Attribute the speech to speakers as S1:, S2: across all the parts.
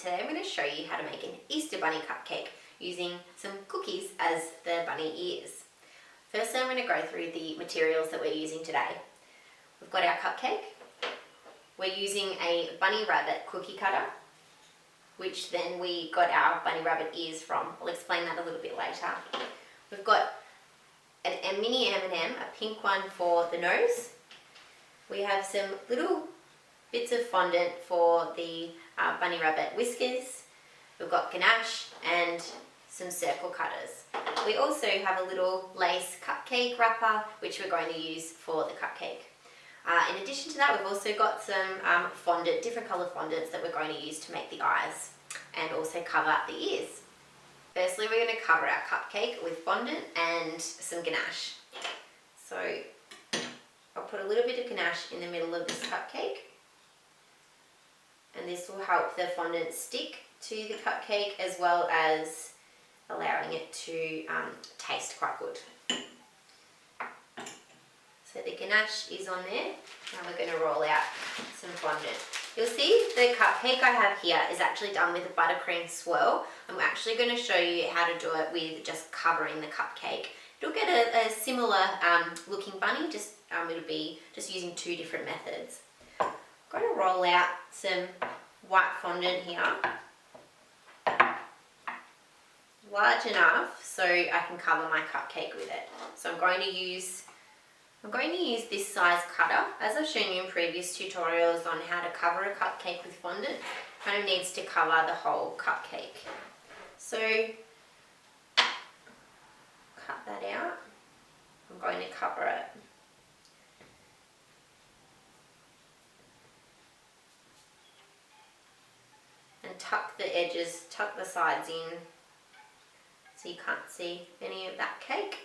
S1: today I'm going to show you how to make an Easter bunny cupcake using some cookies as the bunny ears. Firstly, I'm going to go through the materials that we're using today. We've got our cupcake. We're using a bunny rabbit cookie cutter, which then we got our bunny rabbit ears from. I'll explain that a little bit later. We've got a mini M&M, a pink one for the nose. We have some little bits of fondant for the bunny rabbit whiskers. We've got ganache and some circle cutters. We also have a little lace cupcake wrapper, which we're going to use for the cupcake. In addition to that, we've also got some fondant, different colour fondants that we're going to use to make the eyes and also cover the ears. Firstly, we're going to cover our cupcake with fondant and some ganache. So I'll put a little bit of ganache in the middle of this cupcake, and this will help the fondant stick to the cupcake as well as allowing it to taste quite good. So the ganache is on there. Now we're going to roll out some fondant. You'll see the cupcake I have here is actually done with a buttercream swirl. I'm actually going to show you how to do it with just covering the cupcake. You'll get a similar looking bunny, just it'll be just using two different methods. I'm going to roll out some white fondant here, large enough so I can cover my cupcake with it. So I'm going to use this size cutter. As I've shown you in previous tutorials on how to cover a cupcake with fondant, it kind of needs to cover the whole cupcake. So cut that out. I'm going to cover it. And tuck the edges, tuck the sides in so you can't see any of that cake.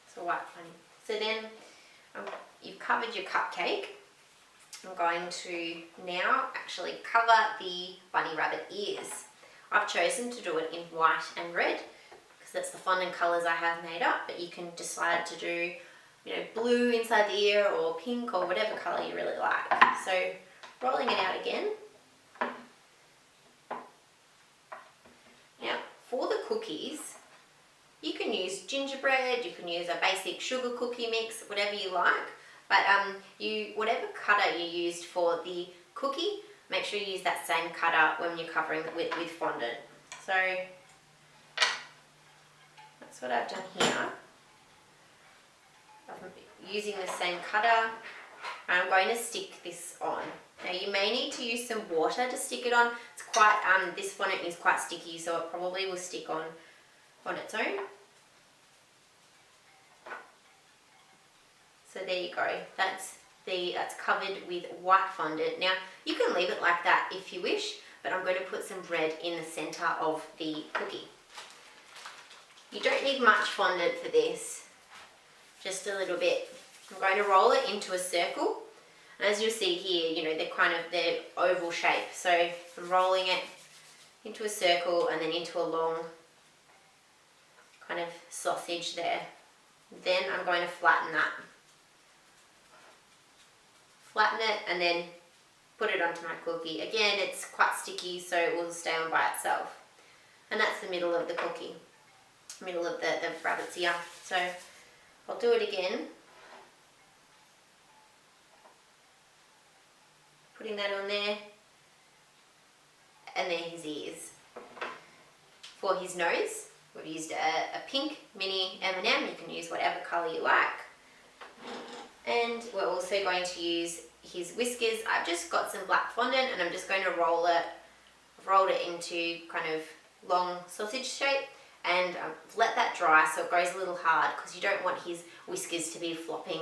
S1: It's a white bunny. So then you've covered your cupcake. I'm going to now actually cover the bunny rabbit ears. I've chosen to do it in white and red because that's the fondant colours I have made up, but you can decide to do, you know, blue inside the ear or pink or whatever colour you really like. So rolling it out again. Now for the cookies, you can use gingerbread, you can use a basic sugar cookie mix, whatever you like. But whatever cutter you used for the cookie, make sure you use that same cutter when you're covering it with fondant. So that's what I've done here. I'm using the same cutter. I'm going to stick this on. Now you may need to use some water to stick it on. It's quite this fondant is quite sticky, so it probably will stick on its own. So there you go. That's covered with white fondant. Now you can leave it like that if you wish, but I'm going to put some red in the center of the cookie. You don't need much fondant for this, just a little bit. I'm going to roll it into a circle, and as you'll see here, you know, they're oval shape. So I'm rolling it into a circle and then into a long kind of sausage there. Then I'm going to flatten that. Flatten it and then put it onto my cookie. Again, it's quite sticky, so it will stay on by itself. And that's the middle of the cookie, middle of the rabbit's ear. So I'll do it again. Putting that on there. And there his ears. For his nose, we've used a pink mini M&M. You can use whatever colour you like. And we're also going to use his whiskers. I've just got some black fondant and I'm just going to roll it. I've rolled it into kind of long sausage shape, and let that dry so it goes a little hard because you don't want his whiskers to be flopping.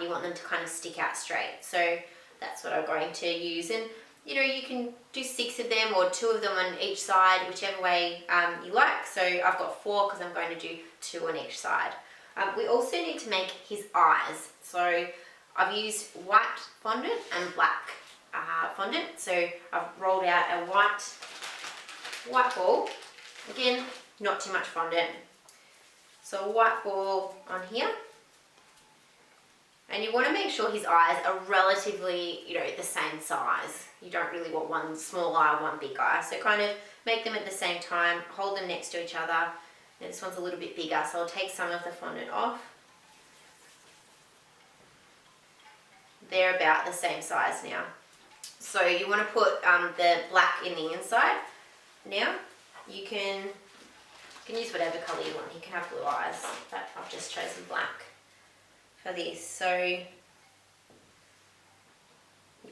S1: You want them to kind of stick out straight. So that's what I'm going to use. And you know, you can do 6 of them or 2 of them on each side, whichever way you like. So I've got 4 because I'm going to do 2 on each side. We also need to make his eyes. So I've used white fondant and black fondant. So I've rolled out a white ball. Again, not too much fondant. So a white ball on here. And you want to make sure his eyes are relatively, the same size. You don't really want one small eye, one big eye. So kind of make them at the same time, hold them next to each other. And this one's a little bit bigger, so I'll take some of the fondant off. They're about the same size now. So you want to put the black in the inside. Now you can use whatever colour you want. You can have blue eyes, but I've just chosen black for this. So you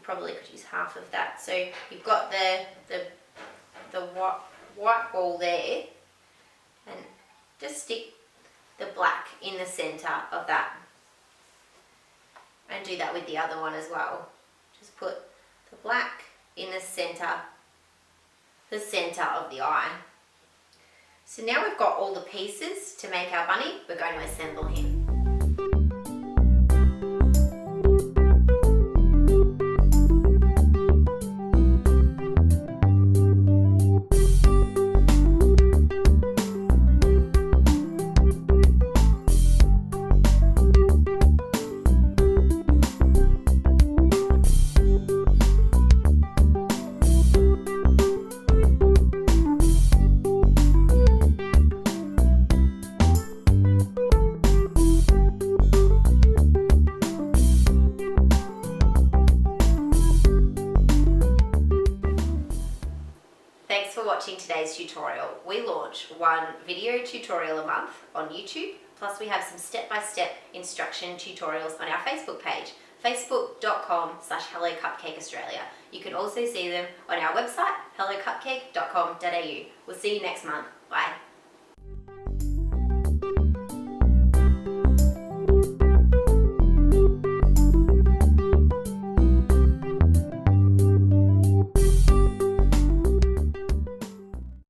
S1: probably could use half of that. So you've got the white ball there, and just stick the black in the centre of that. And do that with the other one as well. Just put the black in the centre of the eye. So now we've got all the pieces to make our bunny. We're going to assemble him. Thanks for watching today's tutorial. We launch one video tutorial a month on YouTube, plus we have some step-by-step instruction tutorials on our Facebook page, facebook.com/HelloCupcakeAustralia. You can also see them on our website, hellocupcake.com.au. We'll see you next month. Bye.